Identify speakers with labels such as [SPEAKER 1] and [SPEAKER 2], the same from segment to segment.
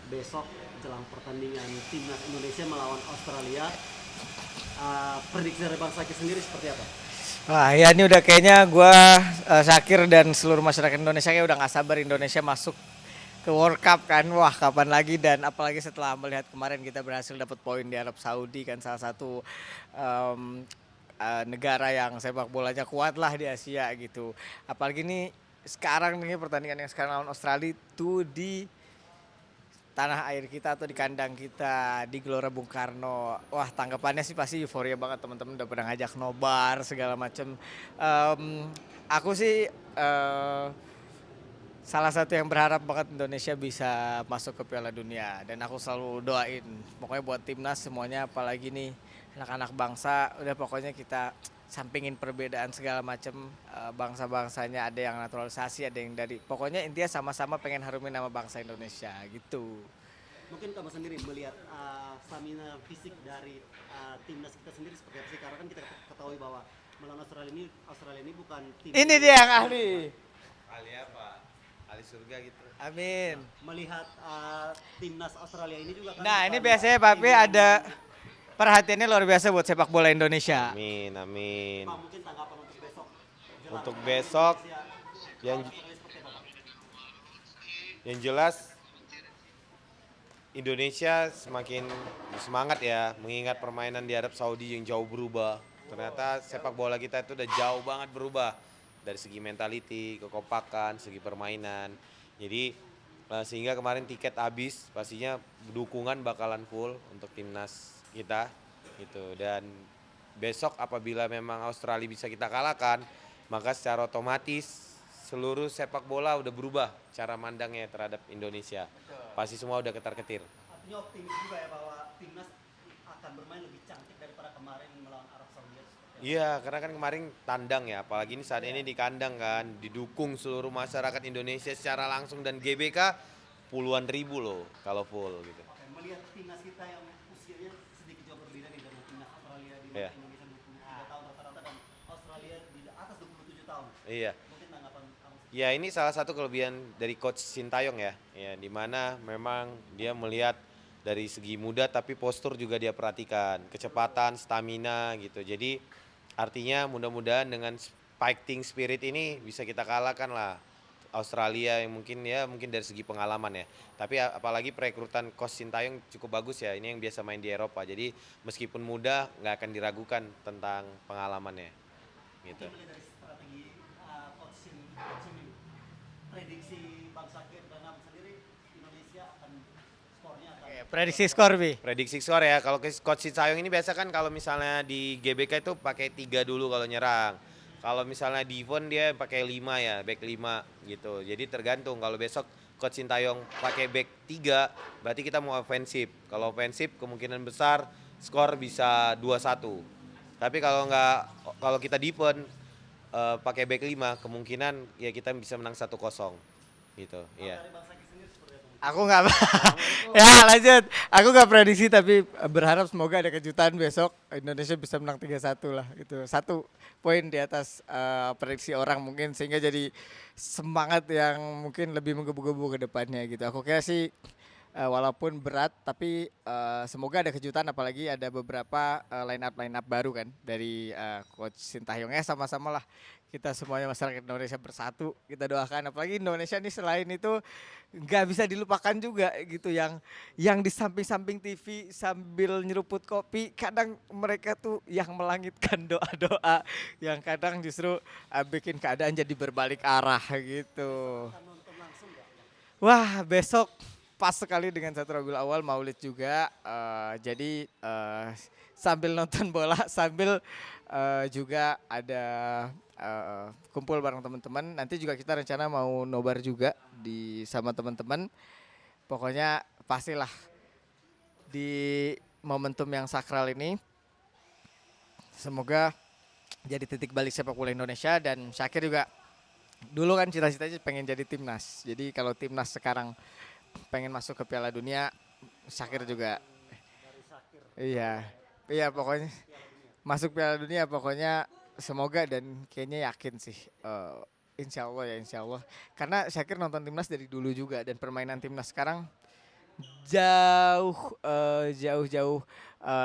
[SPEAKER 1] besok jelang pertandingan timnas Indonesia melawan Australia. Prediksi dari Bang Saki sendiri seperti apa?
[SPEAKER 2] Wah ya ini udah kayaknya gue Syakir dan seluruh masyarakat Indonesia kayak udah gak sabar Indonesia masuk ke World Cup kan. Wah kapan lagi, dan apalagi setelah melihat kemarin kita berhasil dapat poin di Arab Saudi kan, salah satu em, negara yang sepak bolanya kuat lah di Asia gitu. Apalagi nih sekarang nih pertandingan yang sekarang lawan Australia tuh di tanah air kita atau di kandang kita di Gelora Bung Karno. Wah tanggapannya sih pasti euforia banget, teman-teman udah pernah ngajak nobar segala macem. Em, aku sih salah satu yang berharap banget Indonesia bisa masuk ke Piala Dunia, dan aku selalu doain pokoknya buat timnas semuanya, apalagi nih anak-anak bangsa, udah pokoknya kita sampingin perbedaan segala macem. Bangsa-bangsanya ada yang naturalisasi, ada yang dari, pokoknya intinya sama-sama pengen harumin nama bangsa Indonesia gitu.
[SPEAKER 1] Mungkin kamu sendiri melihat stamina fisik dari timnas kita sendiri seperti apa sih? Karena kan kita ketahui bahwa melawan Australia ini bukan tim
[SPEAKER 2] Ini
[SPEAKER 1] yang
[SPEAKER 2] dia yang
[SPEAKER 1] mudah.
[SPEAKER 2] ahli.
[SPEAKER 3] Ali apa? Ali surga gitu.
[SPEAKER 2] Amin.
[SPEAKER 1] Melihat timnas Australia ini juga kan
[SPEAKER 2] Nah
[SPEAKER 1] bukan
[SPEAKER 2] ini biasanya
[SPEAKER 1] tim
[SPEAKER 2] Papi
[SPEAKER 1] yang,
[SPEAKER 2] ada perhatiannya luar biasa buat sepak bola Indonesia.
[SPEAKER 3] Amin, amin.
[SPEAKER 1] Pak, mungkin tanggapan untuk besok jelang
[SPEAKER 3] Untuk
[SPEAKER 1] pertandingan
[SPEAKER 3] besok
[SPEAKER 1] Indonesia
[SPEAKER 3] yang
[SPEAKER 1] melawan Australia seperti apa, Pak?
[SPEAKER 3] yang jelas Indonesia semakin semangat ya, mengingat permainan di Arab Saudi yang jauh berubah. Ternyata sepak bola kita itu udah jauh banget berubah dari segi mentality, kekompakan, segi permainan. Jadi sehingga kemarin tiket habis, pastinya dukungan bakalan full untuk timnas kita gitu. Dan besok apabila memang Australia bisa kita kalahkan, maka secara otomatis seluruh sepak bola udah berubah cara mandangnya terhadap Indonesia. Pasti semua udah ketar-ketir.
[SPEAKER 1] Artinya optimis juga ya bahwa timnas akan bermain lebih cantik daripada kemarin melawan Arab Saudi seperti apa?
[SPEAKER 3] Iya, karena kan kemarin tandang ya, apalagi ini saat ini di kandang kan, didukung seluruh masyarakat Indonesia secara langsung dan GBK puluhan ribu loh kalau full gitu.
[SPEAKER 1] Oke, melihat timnas kita yang usianya sedikit jauh berbeda nih dengan timnas Australia di mana
[SPEAKER 3] Iya.
[SPEAKER 1] Indonesia 23 tahun rata-rata dan Australia di atas 27 tahun.
[SPEAKER 3] Iya.
[SPEAKER 1] Mungkin tanggapan kamu sendiri.
[SPEAKER 3] Ya ini salah satu kelebihan dari coach Sintayong ya di mana memang dia melihat dari segi muda tapi postur juga dia perhatikan, kecepatan, stamina gitu. Jadi artinya mudah-mudahan dengan fighting spirit ini bisa kita kalahkan lah Australia yang mungkin dari segi pengalaman ya. Tapi apalagi perekrutan coach Sintayong cukup bagus ya. Ini yang biasa main di Eropa. Jadi meskipun muda nggak akan diragukan tentang pengalamannya gitu.
[SPEAKER 1] Mungkin melihat dari strategi coach Shin ini, prediksi Bang Syakir dan Nam sendiri Indonesia akan skornya akan
[SPEAKER 2] Prediksi skor Bi.
[SPEAKER 3] Prediksi skor ya, kalau coach Sintayong ini biasa kan kalau misalnya di GBK itu pakai 3 dulu kalau nyerang. Kalau misalnya di Evon dia pakai 5 ya, back 5 gitu. Jadi tergantung kalau besok coach Sintayong pakai back 3, berarti kita mau ofensif. Kalau ofensif kemungkinan besar skor bisa 2-1. Tapi kalau kita di Evon pakai back 5, kemungkinan ya kita bisa menang 1-0 gitu. Iya.
[SPEAKER 1] dari Bang Syakir sendiri seperti apa?
[SPEAKER 2] Aku nggak ya lanjut. Aku nggak prediksi tapi berharap semoga ada kejutan besok, Indonesia bisa menang 3-1 lah gitu. 1 poin di atas prediksi orang mungkin, sehingga jadi semangat yang mungkin lebih menggebu-gebu ke depannya gitu. Aku kira sih walaupun berat tapi semoga ada kejutan, apalagi ada beberapa line up baru kan dari coach Sintayong. Ya sama-sama lah kita semuanya masyarakat Indonesia bersatu, kita doakan, apalagi Indonesia nih selain itu nggak bisa dilupakan juga gitu, yang di samping-samping TV sambil nyeruput kopi kadang mereka tuh yang melangitkan doa-doa yang kadang justru bikin keadaan jadi berbalik arah gitu.
[SPEAKER 1] Akan nonton langsung nggak?
[SPEAKER 2] Wah besok pas sekali dengan 1 Rabiul Awal Maulid juga, jadi sambil nonton bola sambil juga ada kumpul bareng teman-teman. Nanti juga kita rencana mau nobar juga di sama teman-teman. Pokoknya pastilah di momentum yang sakral ini semoga jadi titik balik sepak bola Indonesia. Dan Syakir juga dulu kan cita-citanya pengen jadi timnas. Jadi kalau timnas sekarang pengen masuk ke Piala Dunia, Syakir juga
[SPEAKER 1] Dari Syakir
[SPEAKER 2] iya. Iya pokoknya masuk Piala Dunia pokoknya, semoga, dan kayaknya yakin sih. Insya Allah ya, insya Allah. Karena Syakir nonton timnas dari dulu juga, dan permainan timnas sekarang jauh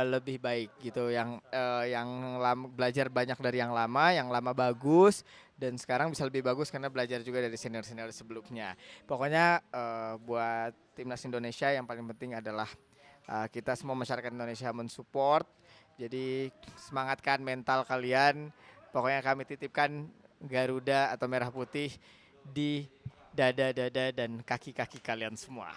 [SPEAKER 2] lebih baik gitu. Yang lama belajar banyak dari yang lama bagus dan sekarang bisa lebih bagus karena belajar juga dari senior-senior sebelumnya. Pokoknya buat timnas Indonesia yang paling penting adalah kita semua masyarakat Indonesia mensupport. Jadi semangatkan mental kalian. Pokoknya kami titipkan Garuda atau Merah Putih di dada-dada dan kaki-kaki kalian semua.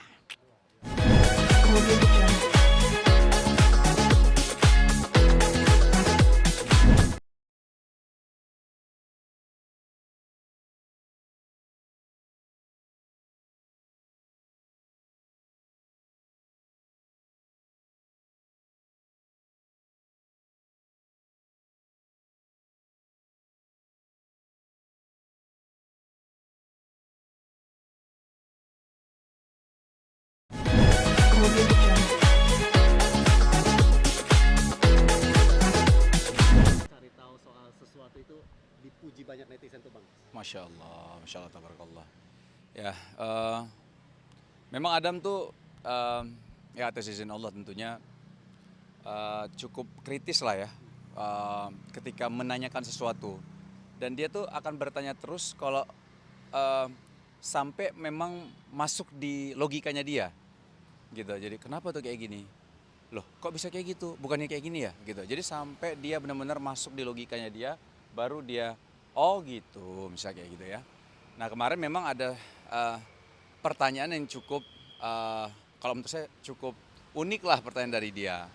[SPEAKER 1] Cari tahu soal sesuatu itu dipuji banyak netizen tuh bang.
[SPEAKER 4] Masya Allah, tabarakallah. Ya, memang Adam tuh ya atas izin Allah tentunya cukup kritis lah ya ketika menanyakan sesuatu. Dan dia tuh akan bertanya terus kalau sampai memang masuk di logikanya dia gitu. Jadi kenapa tuh kayak gini? Loh kok bisa kayak gitu? Bukannya kayak gini ya? Gitu. Jadi sampai dia benar-benar masuk di logikanya dia, baru dia oh gitu, misalnya kayak gitu ya. Nah kemarin memang ada pertanyaan yang cukup, kalau menurut saya cukup unik lah pertanyaan dari dia.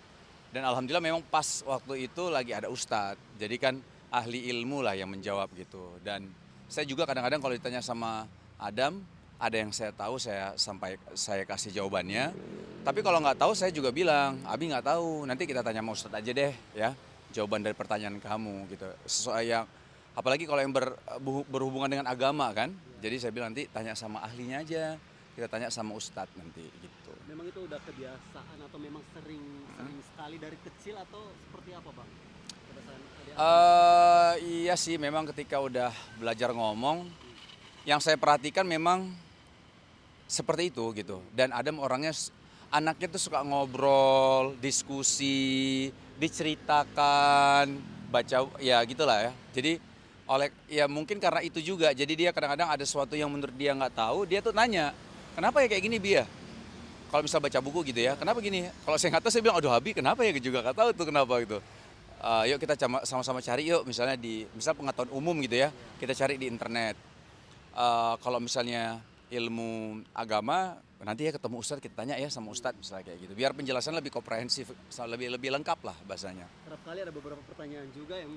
[SPEAKER 4] Dan alhamdulillah memang pas waktu itu lagi ada ustadz, jadi kan ahli ilmu lah yang menjawab gitu. Dan saya juga kadang-kadang kalau ditanya sama Adam, ada yang saya tahu saya kasih jawabannya. Tapi kalau nggak tahu saya juga bilang, Abi nggak tahu, nanti kita tanya sama ustadz aja deh ya, jawaban dari pertanyaan kamu gitu. Sesuai yang apalagi kalau yang berhubungan dengan agama kan. Jadi saya bilang nanti tanya sama ahlinya aja, kita tanya sama ustadz nanti gitu.
[SPEAKER 1] Memang itu udah kebiasaan atau memang sering sekali dari kecil atau seperti apa bang? Kebiasaan
[SPEAKER 4] Iya sih, memang ketika udah belajar ngomong, yang saya perhatikan memang seperti itu gitu. Dan Adam orangnya, anaknya tuh suka ngobrol, diskusi, diceritakan, baca, ya gitulah ya. Jadi ya mungkin karena itu juga, jadi dia kadang-kadang ada sesuatu yang menurut dia nggak tahu, dia tuh nanya, kenapa ya kayak gini Bi ya? Kalau misal baca buku gitu ya, kenapa gini? Kalau saya nggak tahu saya bilang, aduh Abi kenapa ya, juga nggak tahu tuh kenapa gitu. Yuk kita sama-sama cari yuk, misalnya misal pengetahuan umum gitu ya, kita cari di internet. Kalau misalnya ilmu agama, nanti ya ketemu ustadz, kita tanya ya sama ustadz misalnya kayak gitu. Biar penjelasan lebih komprehensif, lebih lengkap lah bahasanya.
[SPEAKER 1] kerap kali ada beberapa pertanyaan juga yang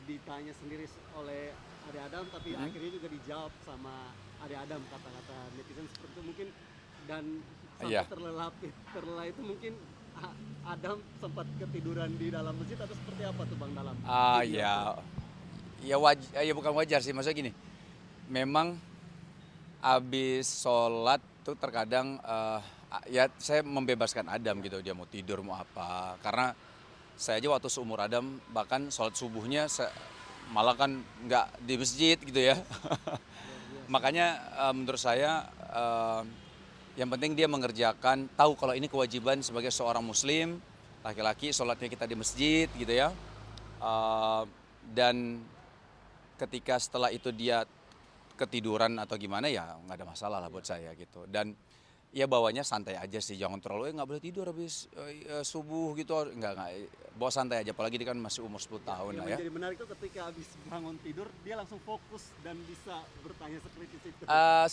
[SPEAKER 1] ditanya sendiri oleh Ade Adam, tapi akhirnya juga dijawab sama Ade Adam, kata-kata netizen seperti itu mungkin. Dan sampai
[SPEAKER 4] Iya.
[SPEAKER 1] terlelap itu mungkin Adam sempat ketiduran di dalam masjid atau seperti apa tuh bang dalam video?
[SPEAKER 4] Ya bukan wajar sih, maksudnya gini, memang abis sholat tuh terkadang ya saya membebaskan Adam gitu, dia mau tidur mau apa, karena saya aja waktu seumur Adam bahkan sholat subuhnya malah kan nggak di masjid gitu ya. Makanya menurut saya yang penting dia mengerjakan, tahu kalau ini kewajiban sebagai seorang muslim, laki-laki sholatnya kita di masjid gitu ya. Dan ketika setelah itu dia ketiduran atau gimana ya nggak ada masalah lah buat saya gitu. Dan ya bawanya santai aja sih, jangan terlalu nggak boleh tidur habis subuh gitu, nggak, bawa santai aja, apalagi dia kan masih umur 10 tahun lah ya.
[SPEAKER 1] Yang menjadi menarik tuh ketika habis bangun tidur dia langsung fokus dan bisa bertanya sekritis itu.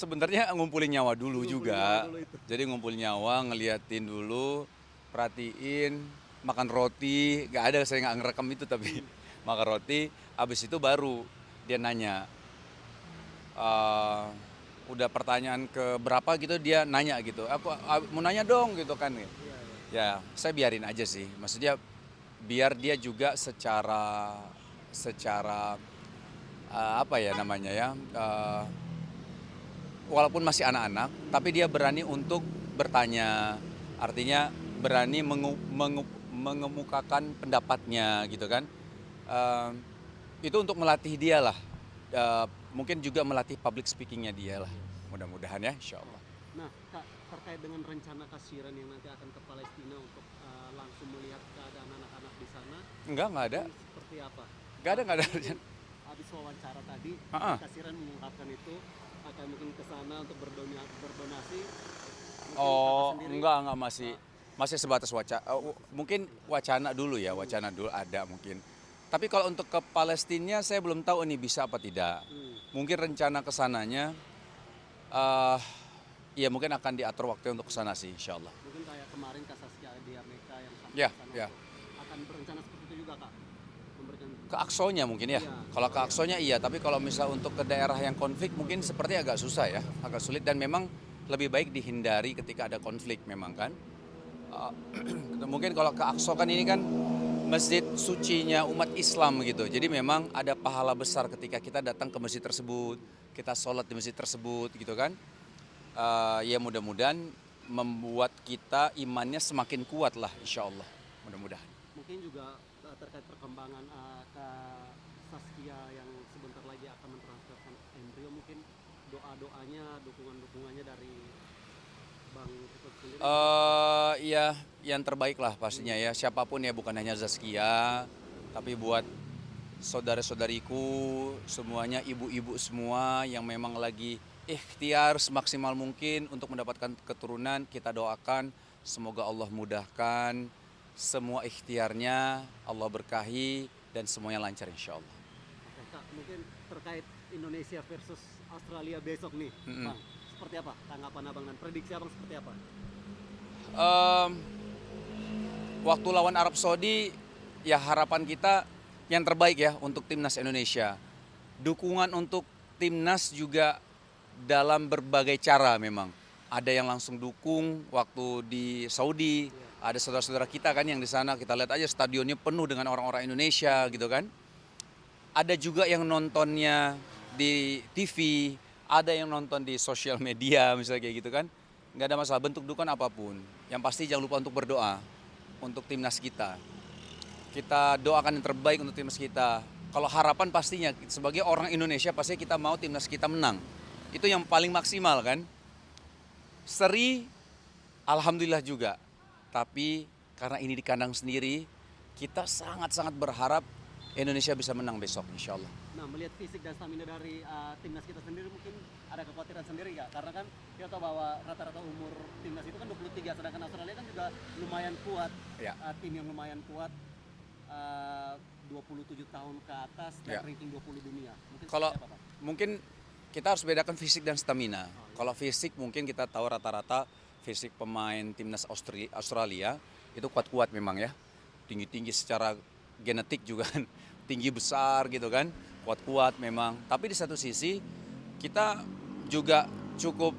[SPEAKER 4] Sebenarnya ngumpulin nyawa dulu juga.
[SPEAKER 1] Dulu itu.
[SPEAKER 4] Jadi ngumpulin nyawa, ngeliatin dulu, perhatiin, makan roti, nggak ada, saya nggak ngerekam itu tapi makan roti, habis itu baru dia nanya. Udah pertanyaan ke berapa gitu dia nanya gitu, aku mau nanya dong gitu kan. Ya saya biarin aja sih, maksudnya biar dia juga secara apa ya namanya ya, walaupun masih anak-anak tapi dia berani untuk bertanya, artinya berani mengemukakan pendapatnya gitu kan. Itu untuk melatih dia lah, mungkin juga melatih public speakingnya dia lah, mudah-mudahan ya, insya Allah.
[SPEAKER 1] Nah, Kak, terkait dengan rencana Kak Shiran yang nanti akan ke Palestina untuk langsung melihat keadaan anak-anak di sana,
[SPEAKER 4] Nggak ada.
[SPEAKER 1] ini seperti apa?
[SPEAKER 4] Nggak ada.
[SPEAKER 1] Mungkin habis wawancara tadi,
[SPEAKER 4] Ah, ah.
[SPEAKER 1] Kak Shiran mengungkapkan itu akan mungkin ke sana untuk berdonasi. Mungkin Kakak
[SPEAKER 4] Oh,
[SPEAKER 1] sendiri,
[SPEAKER 4] enggak masih sebatas wacana. Mungkin wacana dulu ya, wacana dulu ada mungkin. Tapi kalau untuk ke Palestina saya belum tahu ini bisa apa tidak. Mungkin rencana ke sananya ya mungkin akan diatur waktu untuk ke sana sih insyaallah.
[SPEAKER 1] mungkin kayak kemarin Kak Saskia di Amerika yang sampai
[SPEAKER 4] Ya,
[SPEAKER 1] ke sana
[SPEAKER 4] ya.
[SPEAKER 1] akan berencana seperti itu juga, Kak? Memberikan
[SPEAKER 4] Ke Aqsonya mungkin ya.
[SPEAKER 1] Iya.
[SPEAKER 4] Kalau ke Aqsonya iya, tapi kalau misal untuk ke daerah yang konflik mungkin seperti agak susah ya, agak sulit dan memang lebih baik dihindari ketika ada konflik memang kan. Uh, Mungkin kalau ke Aqsa kan ini kan masjid sucinya umat Islam gitu. Jadi memang ada pahala besar ketika kita datang ke masjid tersebut, kita sholat di masjid tersebut gitu kan. Ya mudah-mudahan membuat kita imannya semakin kuat lah insya Allah, mudah-mudahan.
[SPEAKER 1] mungkin juga terkait perkembangan Kak Saskia yang sebentar lagi akan mentransferkan embrio, mungkin doa-doanya, dukungan-dukungannya dari Bang Rifat sendiri.
[SPEAKER 4] Ya yang terbaik lah pastinya ya, siapapun ya, bukan hanya Zaskia, tapi buat saudara-saudariku semuanya, ibu-ibu semua yang memang lagi ikhtiar semaksimal mungkin untuk mendapatkan keturunan, kita doakan semoga Allah mudahkan semua ikhtiarnya, Allah berkahi dan semuanya lancar insya Allah.
[SPEAKER 1] Oke, Kak, mungkin terkait Indonesia versus Australia besok nih, Bang, seperti apa tanggapan Abang dan prediksi Abang seperti apa?
[SPEAKER 4] Waktu lawan Arab Saudi ya harapan kita yang terbaik ya untuk timnas Indonesia. Dukungan untuk timnas juga dalam berbagai cara memang. Ada yang langsung dukung waktu di Saudi, ada saudara-saudara kita kan yang di sana, kita lihat aja stadionnya penuh dengan orang-orang Indonesia gitu kan. Ada juga yang nontonnya di TV, ada yang nonton di sosial media misalnya kayak gitu kan. Nggak ada masalah, bentuk dukungan apapun. Yang pasti jangan lupa untuk berdoa untuk timnas kita. Kita doakan yang terbaik untuk timnas kita. Kalau harapan pastinya sebagai orang Indonesia pasti kita mau timnas kita menang. Itu yang paling maksimal kan. Seri alhamdulillah juga. Tapi karena ini di kandang sendiri, kita sangat-sangat berharap Indonesia bisa menang besok insya Allah.
[SPEAKER 1] Nah, melihat fisik dan stamina dari timnas kita sendiri mungkin ada kekhawatiran sendiri nggak? Karena kan kita tahu bahwa rata-rata umur timnas itu kan 23, sedangkan Australia kan juga lumayan kuat,
[SPEAKER 4] Ya.
[SPEAKER 1] Tim yang lumayan kuat, 27 tahun ke atas dan
[SPEAKER 4] Ya.
[SPEAKER 1] ranking 20 dunia. Mungkin
[SPEAKER 4] Kalau
[SPEAKER 1] seperti apa, Pak?
[SPEAKER 4] mungkin kita harus bedakan fisik dan stamina. Kalau fisik mungkin kita tahu rata-rata fisik pemain timnas Australia itu kuat-kuat memang ya. Tinggi-tinggi secara genetik juga kan. Tinggi besar gitu kan. Kuat-kuat memang. Tapi di satu sisi kita juga cukup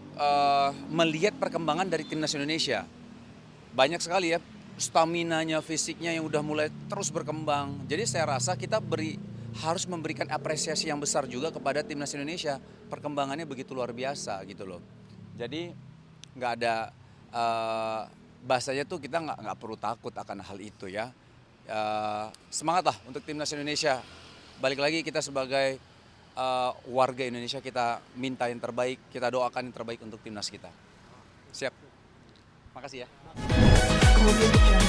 [SPEAKER 4] melihat perkembangan dari timnas Indonesia. Banyak sekali ya staminanya, fisiknya yang udah mulai terus berkembang. Jadi saya rasa kita harus memberikan apresiasi yang besar juga kepada timnas Indonesia. Perkembangannya begitu luar biasa gitu loh. Jadi nggak ada bahasanya tuh kita nggak perlu takut akan hal itu ya. Semangatlah untuk timnas Indonesia. Balik lagi kita sebagai warga Indonesia kita minta yang terbaik, kita doakan yang terbaik untuk timnas kita. Siap. Makasih ya.
[SPEAKER 5] Audio Jungle.